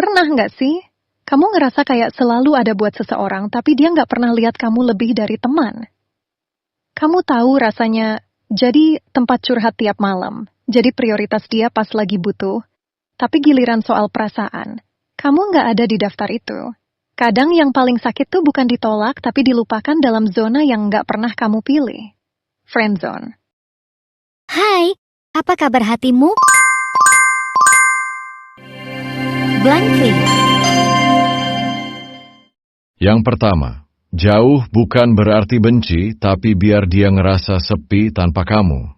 Pernah nggak sih? Kamu ngerasa kayak selalu ada buat seseorang, tapi dia nggak pernah lihat kamu lebih dari teman. Kamu tahu rasanya jadi tempat curhat tiap malam, jadi prioritas dia pas lagi butuh, tapi giliran soal perasaan, kamu nggak ada di daftar itu. Kadang yang paling sakit tuh bukan ditolak, tapi dilupakan dalam zona yang nggak pernah kamu pilih. Friendzone. Hai, apa kabar hatimu? Blank Face. Yang pertama, jauh bukan berarti benci, tapi biar dia ngerasa sepi tanpa kamu.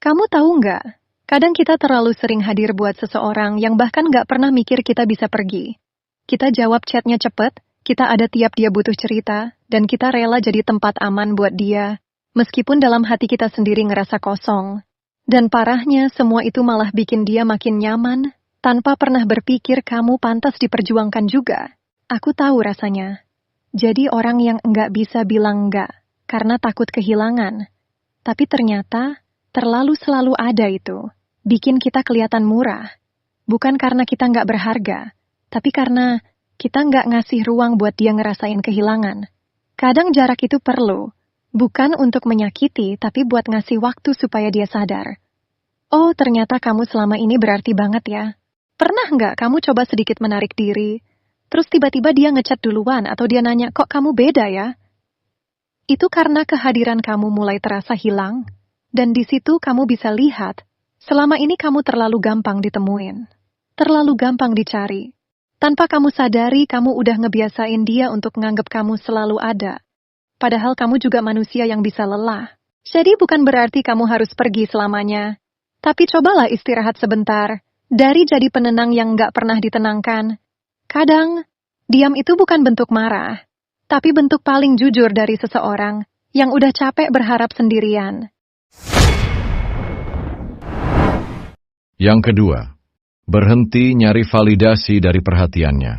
Kamu tahu nggak? Kadang kita terlalu sering hadir buat seseorang yang bahkan nggak pernah mikir kita bisa pergi. Kita jawab chatnya cepet, kita ada tiap dia butuh cerita, dan kita rela jadi tempat aman buat dia, meskipun dalam hati kita sendiri ngerasa kosong. Dan parahnya, semua itu malah bikin dia makin nyaman, tanpa pernah berpikir kamu pantas diperjuangkan juga. Aku tahu rasanya. Jadi orang yang enggak bisa bilang enggak, karena takut kehilangan. Tapi ternyata, terlalu selalu ada itu. Bikin kita kelihatan murah. Bukan karena kita enggak berharga, tapi karena kita enggak ngasih ruang buat dia ngerasain kehilangan. Kadang jarak itu perlu. Bukan untuk menyakiti, tapi buat ngasih waktu supaya dia sadar. Oh, ternyata kamu selama ini berarti banget ya. Pernah nggak kamu coba sedikit menarik diri, terus tiba-tiba dia ngechat duluan atau dia nanya, kok kamu beda ya? Itu karena kehadiran kamu mulai terasa hilang, dan di situ kamu bisa lihat, selama ini kamu terlalu gampang ditemuin, terlalu gampang dicari. Tanpa kamu sadari, kamu udah ngebiasain dia untuk nganggep kamu selalu ada. Padahal kamu juga manusia yang bisa lelah. Jadi bukan berarti kamu harus pergi selamanya. Tapi cobalah istirahat sebentar, dari jadi penenang yang nggak pernah ditenangkan. Kadang, diam itu bukan bentuk marah, tapi bentuk paling jujur dari seseorang yang udah capek berharap sendirian. Yang kedua, berhenti nyari validasi dari perhatiannya.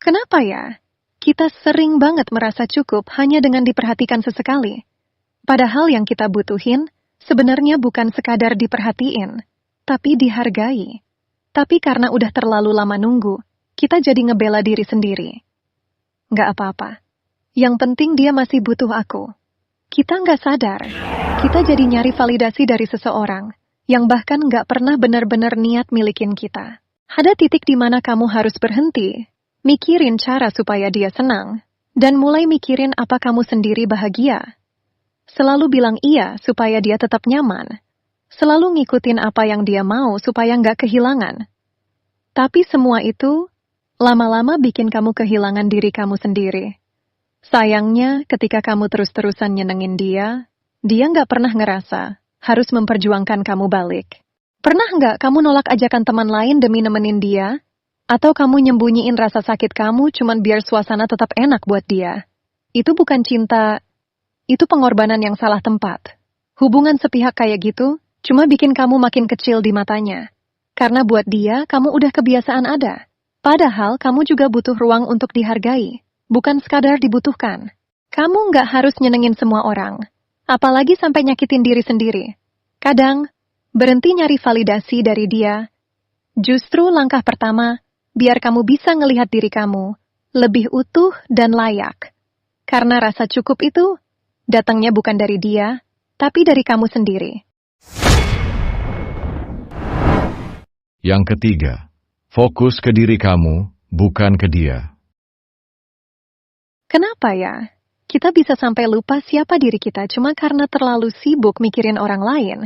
Kenapa ya? Kita sering banget merasa cukup hanya dengan diperhatikan sesekali. Padahal yang kita butuhin sebenarnya bukan sekadar diperhatiin, tapi dihargai. Tapi karena udah terlalu lama nunggu, kita jadi ngebela diri sendiri. Nggak apa-apa. Yang penting dia masih butuh aku. Kita nggak sadar, kita jadi nyari validasi dari seseorang yang bahkan nggak pernah benar-benar niat milikin kita. Ada titik di mana kamu harus berhenti, mikirin cara supaya dia senang, dan mulai mikirin apa kamu sendiri bahagia. Selalu bilang iya supaya dia tetap nyaman. Selalu ngikutin apa yang dia mau supaya nggak kehilangan. Tapi semua itu lama-lama bikin kamu kehilangan diri kamu sendiri. Sayangnya, ketika kamu terus-terusan nyenengin dia nggak pernah ngerasa harus memperjuangkan kamu balik. Pernah nggak kamu nolak ajakan teman lain demi nemenin dia? Atau kamu nyembunyiin rasa sakit kamu cuman biar suasana tetap enak buat dia? Itu bukan cinta, itu pengorbanan yang salah tempat. Hubungan sepihak kayak gitu cuma bikin kamu makin kecil di matanya. Karena buat dia, kamu udah kebiasaan ada. Padahal kamu juga butuh ruang untuk dihargai, bukan sekadar dibutuhkan. Kamu nggak harus nyenengin semua orang, apalagi sampai nyakitin diri sendiri. Kadang, berhenti nyari validasi dari dia. Justru langkah pertama, biar kamu bisa ngelihat diri kamu lebih utuh dan layak. Karena rasa cukup itu datangnya bukan dari dia, tapi dari kamu sendiri. Yang ketiga, fokus ke diri kamu, bukan ke dia. Kenapa ya? Kita bisa sampai lupa siapa diri kita cuma karena terlalu sibuk mikirin orang lain.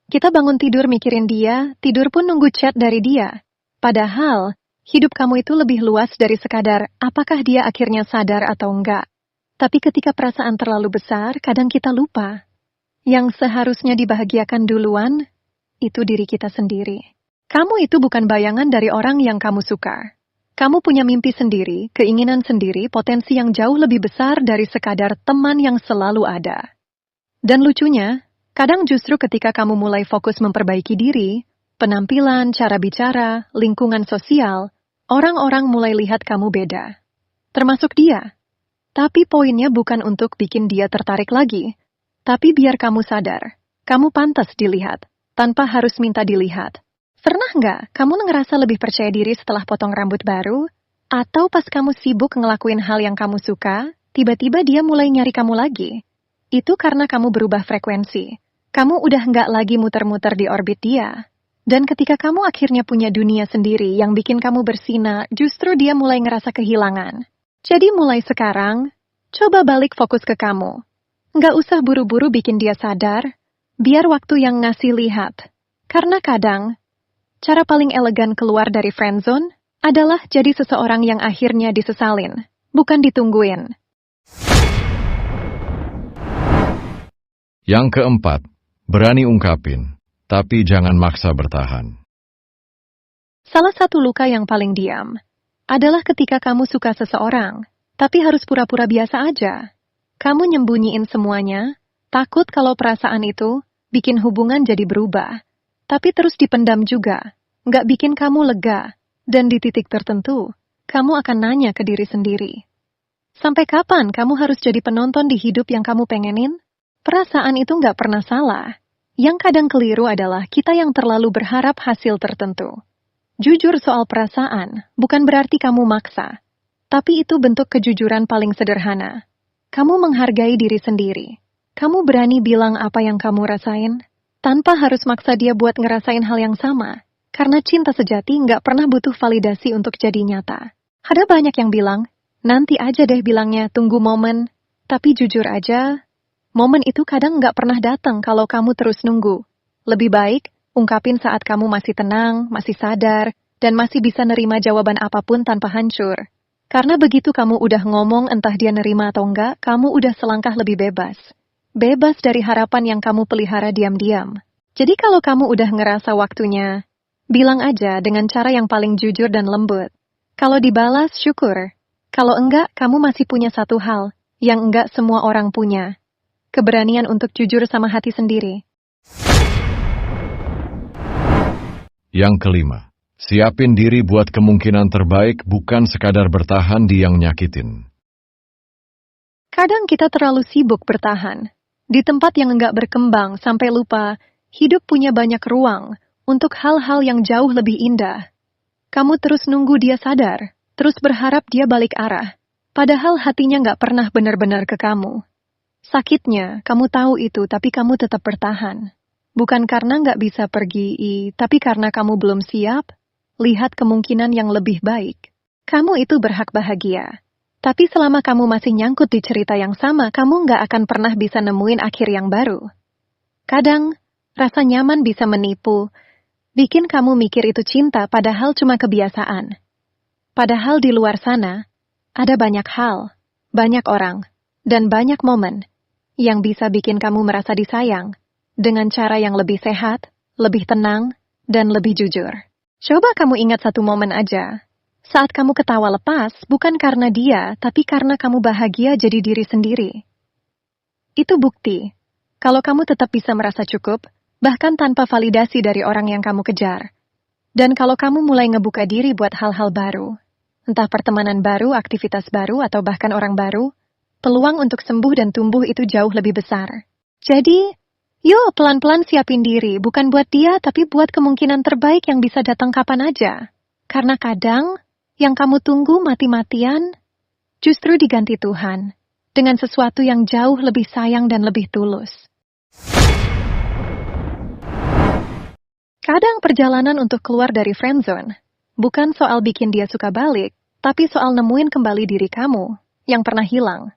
Kita bangun tidur mikirin dia, tidur pun nunggu chat dari dia. Padahal, hidup kamu itu lebih luas dari sekadar apakah dia akhirnya sadar atau enggak. Tapi ketika perasaan terlalu besar, kadang kita lupa. Yang seharusnya dibahagiakan duluan, itu diri kita sendiri. Kamu itu bukan bayangan dari orang yang kamu suka. Kamu punya mimpi sendiri, keinginan sendiri, potensi yang jauh lebih besar dari sekadar teman yang selalu ada. Dan lucunya, kadang justru ketika kamu mulai fokus memperbaiki diri, penampilan, cara bicara, lingkungan sosial, orang-orang mulai lihat kamu beda. Termasuk dia. Tapi poinnya bukan untuk bikin dia tertarik lagi, tapi biar kamu sadar, kamu pantas dilihat, tanpa harus minta dilihat. Pernah nggak kamu ngerasa lebih percaya diri setelah potong rambut baru? Atau pas kamu sibuk ngelakuin hal yang kamu suka, tiba-tiba dia mulai nyari kamu lagi? Itu karena kamu berubah frekuensi. Kamu udah nggak lagi muter-muter di orbit dia. Dan ketika kamu akhirnya punya dunia sendiri yang bikin kamu bersinar, justru dia mulai ngerasa kehilangan. Jadi mulai sekarang, coba balik fokus ke kamu. Nggak usah buru-buru bikin dia sadar, biar waktu yang ngasih lihat. Karena kadang, cara paling elegan keluar dari friendzone adalah jadi seseorang yang akhirnya disesalin, bukan ditungguin. Yang keempat, berani ungkapin, tapi jangan maksa bertahan. Salah satu luka yang paling diam adalah ketika kamu suka seseorang, tapi harus pura-pura biasa aja. Kamu nyembunyiin semuanya, takut kalau perasaan itu bikin hubungan jadi berubah, tapi terus dipendam juga, nggak bikin kamu lega, dan di titik tertentu, kamu akan nanya ke diri sendiri. Sampai kapan kamu harus jadi penonton di hidup yang kamu pengenin? Perasaan itu nggak pernah salah. Yang kadang keliru adalah kita yang terlalu berharap hasil tertentu. Jujur soal perasaan bukan berarti kamu maksa, tapi itu bentuk kejujuran paling sederhana. Kamu menghargai diri sendiri. Kamu berani bilang apa yang kamu rasain, tanpa harus maksa dia buat ngerasain hal yang sama. Karena cinta sejati nggak pernah butuh validasi untuk jadi nyata. Ada banyak yang bilang, nanti aja deh bilangnya, tunggu momen. Tapi jujur aja, momen itu kadang nggak pernah datang kalau kamu terus nunggu. Lebih baik, ungkapin saat kamu masih tenang, masih sadar, dan masih bisa nerima jawaban apapun tanpa hancur. Karena begitu kamu udah ngomong entah dia nerima atau enggak, kamu udah selangkah lebih bebas. Bebas dari harapan yang kamu pelihara diam-diam. Jadi kalau kamu udah ngerasa waktunya, bilang aja dengan cara yang paling jujur dan lembut. Kalau dibalas, syukur. Kalau enggak, kamu masih punya satu hal yang enggak semua orang punya. Keberanian untuk jujur sama hati sendiri. Yang kelima, siapin diri buat kemungkinan terbaik, bukan sekadar bertahan di yang nyakitin. Kadang kita terlalu sibuk bertahan di tempat yang enggak berkembang sampai lupa hidup punya banyak ruang untuk hal-hal yang jauh lebih indah. Kamu terus nunggu dia sadar, terus berharap dia balik arah, padahal hatinya nggak pernah benar-benar ke kamu. Sakitnya, kamu tahu itu, tapi kamu tetap bertahan. Bukan karena nggak bisa pergi, tapi karena kamu belum siap lihat kemungkinan yang lebih baik. Kamu itu berhak bahagia. Tapi selama kamu masih nyangkut di cerita yang sama, kamu nggak akan pernah bisa nemuin akhir yang baru. Kadang, rasa nyaman bisa menipu, bikin kamu mikir itu cinta padahal cuma kebiasaan. Padahal di luar sana, ada banyak hal, banyak orang, dan banyak momen yang bisa bikin kamu merasa disayang dengan cara yang lebih sehat, lebih tenang, dan lebih jujur. Coba kamu ingat satu momen aja. Saat kamu ketawa lepas, bukan karena dia, tapi karena kamu bahagia jadi diri sendiri. Itu bukti kalau kamu tetap bisa merasa cukup, bahkan tanpa validasi dari orang yang kamu kejar. Dan kalau kamu mulai ngebuka diri buat hal-hal baru, entah pertemanan baru, aktivitas baru, atau bahkan orang baru, peluang untuk sembuh dan tumbuh itu jauh lebih besar. Jadi, yuk pelan-pelan siapin diri, bukan buat dia, tapi buat kemungkinan terbaik yang bisa datang kapan aja. Karena kadang, yang kamu tunggu mati-matian, justru diganti Tuhan, dengan sesuatu yang jauh lebih sayang dan lebih tulus. Kadang perjalanan untuk keluar dari friendzone bukan soal bikin dia suka balik, tapi soal nemuin kembali diri kamu yang pernah hilang,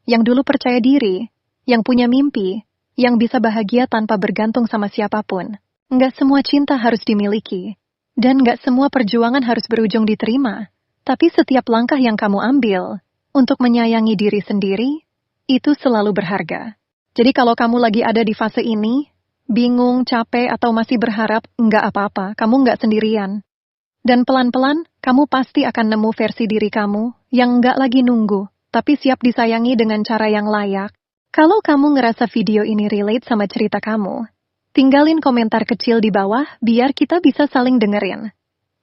yang dulu percaya diri, yang punya mimpi, yang bisa bahagia tanpa bergantung sama siapapun. Nggak semua cinta harus dimiliki, dan nggak semua perjuangan harus berujung diterima. Tapi setiap langkah yang kamu ambil untuk menyayangi diri sendiri, itu selalu berharga. Jadi kalau kamu lagi ada di fase ini, bingung, capek, atau masih berharap, nggak apa-apa, kamu nggak sendirian. Dan pelan-pelan, kamu pasti akan nemu versi diri kamu yang nggak lagi nunggu, tapi siap disayangi dengan cara yang layak. Kalau kamu ngerasa video ini relate sama cerita kamu, tinggalin komentar kecil di bawah biar kita bisa saling dengerin.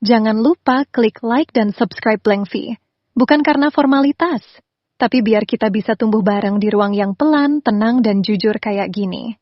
Jangan lupa klik like dan subscribe Blankfi. Bukan karena formalitas, tapi biar kita bisa tumbuh bareng di ruang yang pelan, tenang, dan jujur kayak gini.